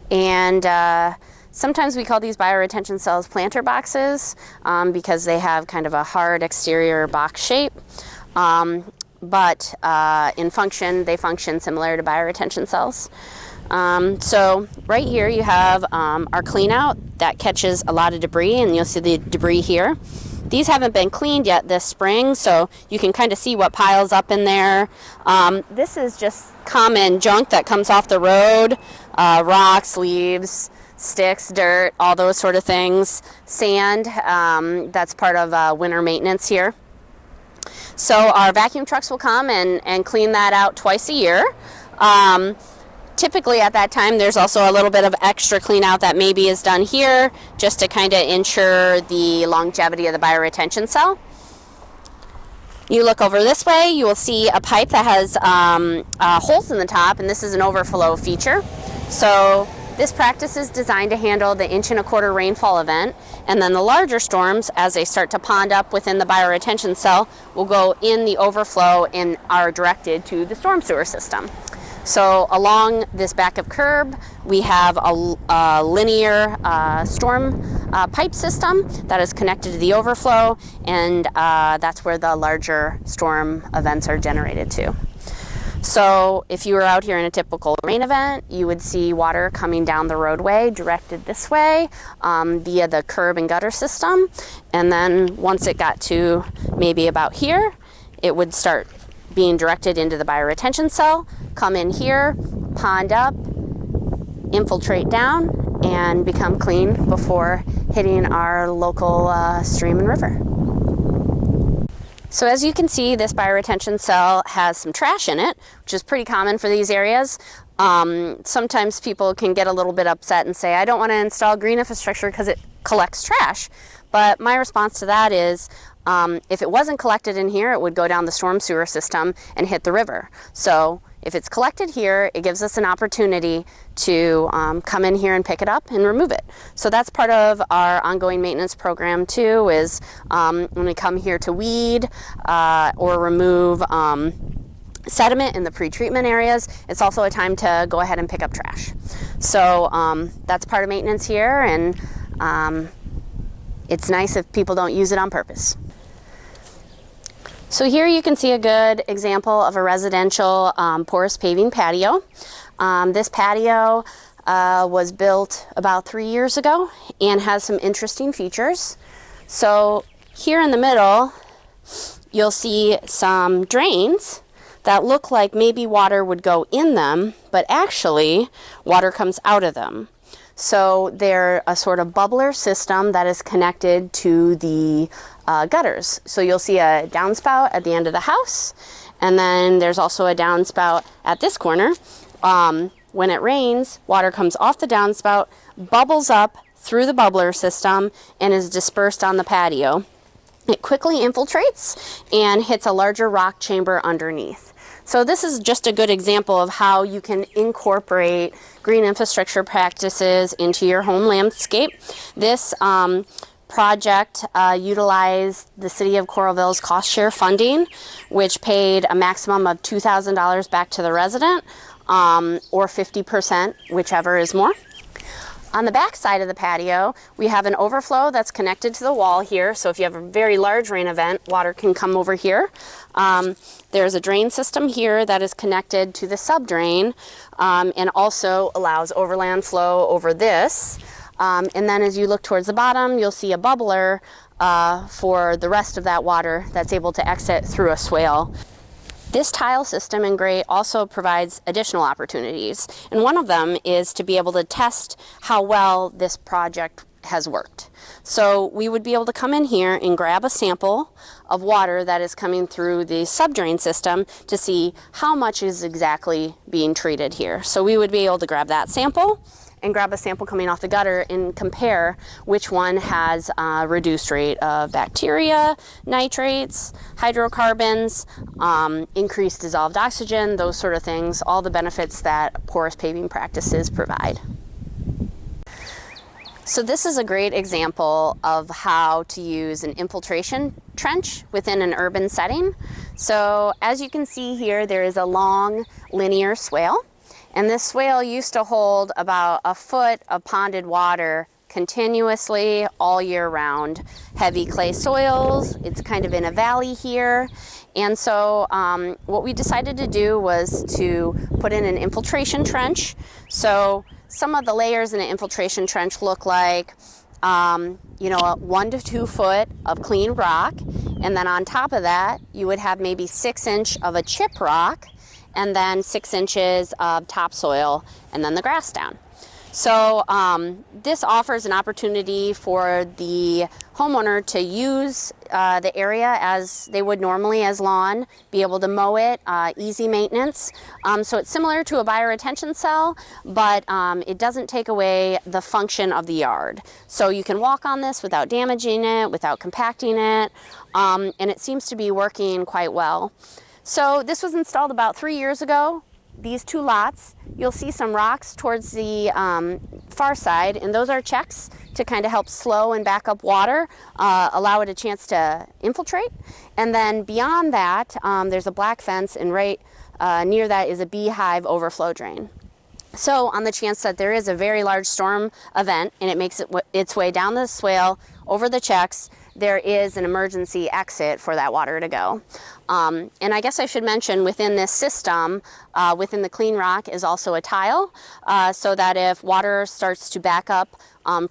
I: And sometimes we call these bioretention cells planter boxes because they have kind of a hard exterior box shape. But in function, they function similar to bioretention cells. So right here you have our clean out that catches a lot of debris, and you'll see the debris here. These haven't been cleaned yet this spring, so you can kind of see what piles up in there. This is just common junk that comes off the road, rocks, leaves, sticks, dirt, all those sort of things. Sand, that's part of winter maintenance here. So our vacuum trucks will come and clean that out twice a year. Typically at that time there's also a little bit of extra clean out that maybe is done here just to kind of ensure the longevity of the bioretention cell. You look over this way, you will see a pipe that has holes in the top, and this is an overflow feature. So this practice is designed to handle the 1.25 inch rainfall event, and then the larger storms, as they start to pond up within the bioretention cell, will go in the overflow and are directed to the storm sewer system. So along this backup curb, we have a linear storm pipe system that is connected to the overflow, and that's where the larger storm events are generated to. So if you were out here in a typical rain event, you would see water coming down the roadway directed this way via the curb and gutter system. And then once it got to maybe about here, it would start being directed into the bioretention cell, come in here, pond up, infiltrate down, and become clean before hitting our local stream and river. So as you can see, this bioretention cell has some trash in it, which is pretty common for these areas. Sometimes people can get a little bit upset and say, I don't want to install green infrastructure because it collects trash. But my response to that is, if it wasn't collected in here, it would go down the storm sewer system and hit the river. So if it's collected here, it gives us an opportunity to come in here and pick it up and remove it. So that's part of our ongoing maintenance program too, is when we come here to weed or remove sediment in the pre-treatment areas, it's also a time to go ahead and pick up trash. So that's part of maintenance here, and it's nice if people don't use it on purpose. So here you can see a good example of a residential porous paving patio. This patio was built about 3 years ago and has some interesting features. So here in the middle, you'll see some drains that look like maybe water would go in them, but actually water comes out of them. So they're a sort of bubbler system that is connected to the gutters. So you'll see a downspout at the end of the house, and then there's also a downspout at this corner. When it rains, water comes off the downspout, bubbles up through the bubbler system, and is dispersed on the patio. It quickly infiltrates and hits a larger rock chamber underneath. So this is just a good example of how you can incorporate green infrastructure practices into your home landscape. This project utilized the City of Coralville's cost share funding, which paid a maximum of $2,000 back to the resident, or 50%, whichever is more. On the back side of the patio, we have an overflow that's connected to the wall here. So if you have a very large rain event, water can come over here. There's a drain system here that is connected to the subdrain, and also allows overland flow over this. And then as you look towards the bottom, you'll see a bubbler for the rest of that water that's able to exit through a swale. This tile system in gray also provides additional opportunities, and one of them is to be able to test how well this project has worked. So we would be able to come in here and grab a sample of water that is coming through the subdrain system to see how much is exactly being treated here. So we would be able to grab that sample and grab a sample coming off the gutter and compare which one has a reduced rate of bacteria, nitrates, hydrocarbons, increased dissolved oxygen, those sort of things, all the benefits that porous paving practices provide. So this is a great example of how to use an infiltration trench within an urban setting. So as you can see here, there is a long linear swale. And this swale used to hold about a foot of ponded water continuously all year round. Heavy clay soils, it's kind of in a valley here. And so what we decided to do was to put in an infiltration trench. So some of the layers in an infiltration trench look like, you know, a 1 to 2 foot of clean rock. And then on top of that, you would have maybe 6 inch of a chip rock, and then 6 inches of topsoil, and then the grass down. So this offers an opportunity for the homeowner to use the area as they would normally as lawn, be able to mow it, easy maintenance. So it's similar to a bioretention cell, but it doesn't take away the function of the yard. So you can walk on this without damaging it, without compacting it, and it seems to be working quite well. So this was installed about 3 years ago. These 2 lots, you'll see some rocks towards the far side, and those are checks to kind of help slow and back up water, allow it a chance to infiltrate. And then beyond that, there's a black fence, and right near that is a beehive overflow drain. So on the chance that there is a very large storm event and it makes its way down the swale, over the checks, there is an emergency exit for that water to go. And I guess I should mention within this system, within the clean rock is also a tile, so that if water starts to back up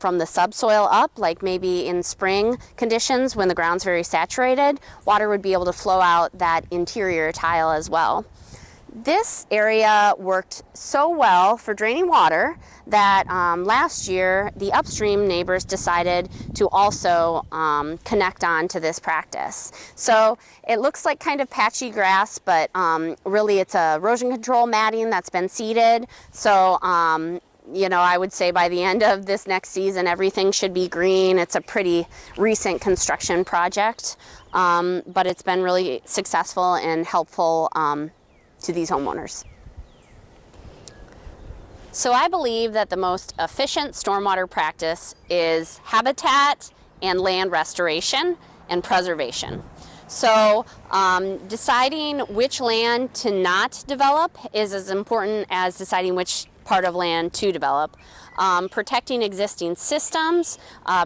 I: from the subsoil up, like maybe in spring conditions when the ground's very saturated, water would be able to flow out that interior tile as well. This area worked so well for draining water that last year the upstream neighbors decided to also connect on to this practice. So it looks like kind of patchy grass, but really it's a erosion control matting that's been seeded. So you know, I would say by the end of this next season, everything should be green. It's a pretty recent construction project, but it's been really successful and helpful to these homeowners. So I believe that the most efficient stormwater practice is habitat and land restoration and preservation. So deciding which land to not develop is as important as deciding which part of land to develop. Protecting existing systems,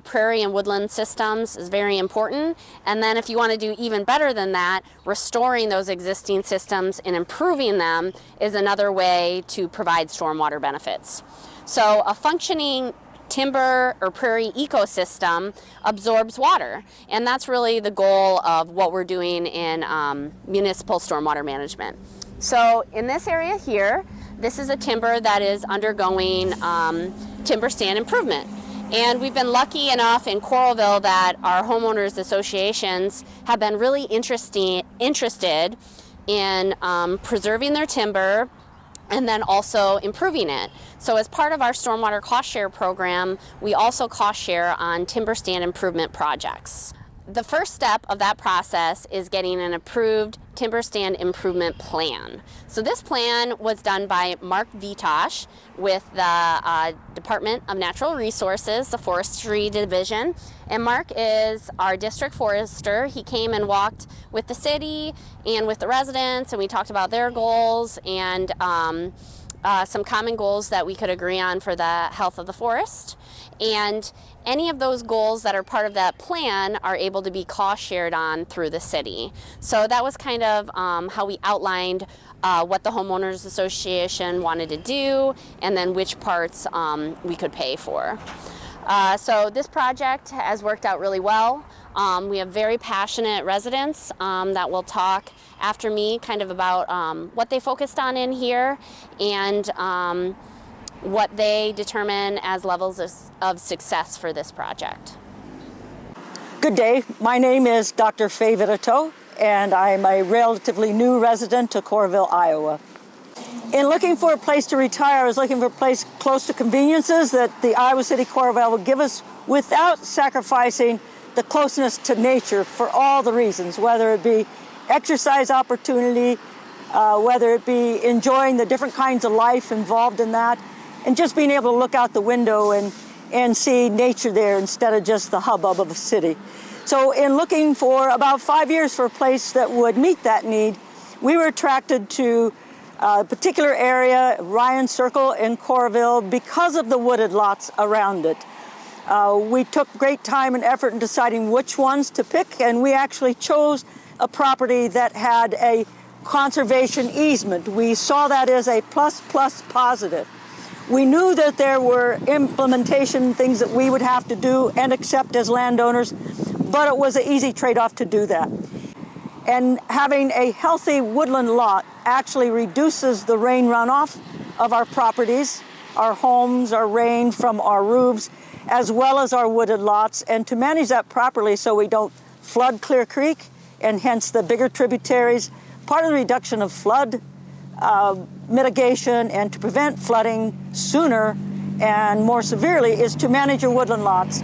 I: prairie and woodland systems is very important. And then if you want to do even better than that, restoring those existing systems and improving them is another way to provide stormwater benefits. So a functioning timber or prairie ecosystem absorbs water, and that's really the goal of what we're doing in municipal stormwater management. So in this area here, this is a timber that is undergoing timber stand improvement. And we've been lucky enough in Coralville that our homeowners associations have been really interested in preserving their timber and then also improving it. So as part of our stormwater cost share program, we also cost share on timber stand improvement projects. The first step of that process is getting an approved timber stand improvement plan. So this plan was done by Mark Vitosh with the Department of Natural Resources, the Forestry Division. And Mark is our district forester. He came and walked with the city and with the residents, and we talked about their goals and some common goals that we could agree on for the health of the forest. And any of those goals that are part of that plan are able to be cost shared on through the city. So that was kind of how we outlined what the homeowners association wanted to do and then which parts we could pay for. So this project has worked out really well. We have very passionate residents that will talk after me kind of about what they focused on in here and what they determine as levels of success for this project.
J: Good day. My name is Dr. Faye Vitito, and I'm a relatively new resident of Coralville, Iowa. In looking for a place to retire, I was looking for a place close to conveniences that the Iowa City Coralville would give us without sacrificing the closeness to nature for all the reasons, whether it be exercise opportunity, whether it be enjoying the different kinds of life involved in that, and just being able to look out the window and see nature there instead of just the hubbub of a city. So in looking for about 5 years for a place that would meet that need, we were attracted to a particular area, Ryan Circle in Coralville, because of the wooded lots around it. We took great time and effort in deciding which ones to pick, and we actually chose a property that had a conservation easement. We saw that as a plus positive. We knew that there were implementation things that we would have to do and accept as landowners, but it was an easy trade-off to do that. And having a healthy woodland lot actually reduces the rain runoff of our properties, our homes, our rain from our roofs, as well as our wooded lots. And to manage that properly so we don't flood Clear Creek and hence the bigger tributaries, part of the reduction of flood mitigation and to prevent flooding sooner and more severely is to manage your woodland lots.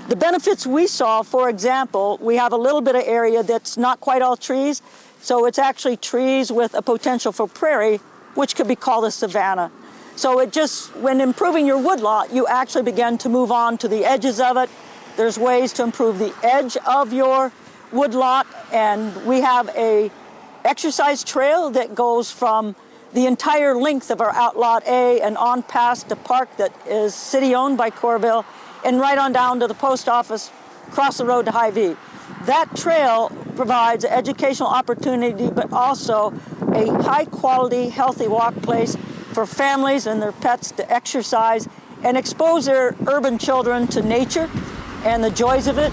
J: The benefits we saw, for example, we have a little bit of area that's not quite all trees, so it's actually trees with a potential for prairie, which could be called a savanna. So it just, when improving your woodlot, you actually begin to move on to the edges of it. There's ways to improve the edge of your woodlot, and we have a exercise trail that goes from the entire length of our Outlot A and on past the park that is city-owned by Coralville, and right on down to the post office across the road to Hy-Vee. That trail provides educational opportunity, but also a high-quality, healthy walk place for families and their pets to exercise and expose their urban children to nature and the joys of it,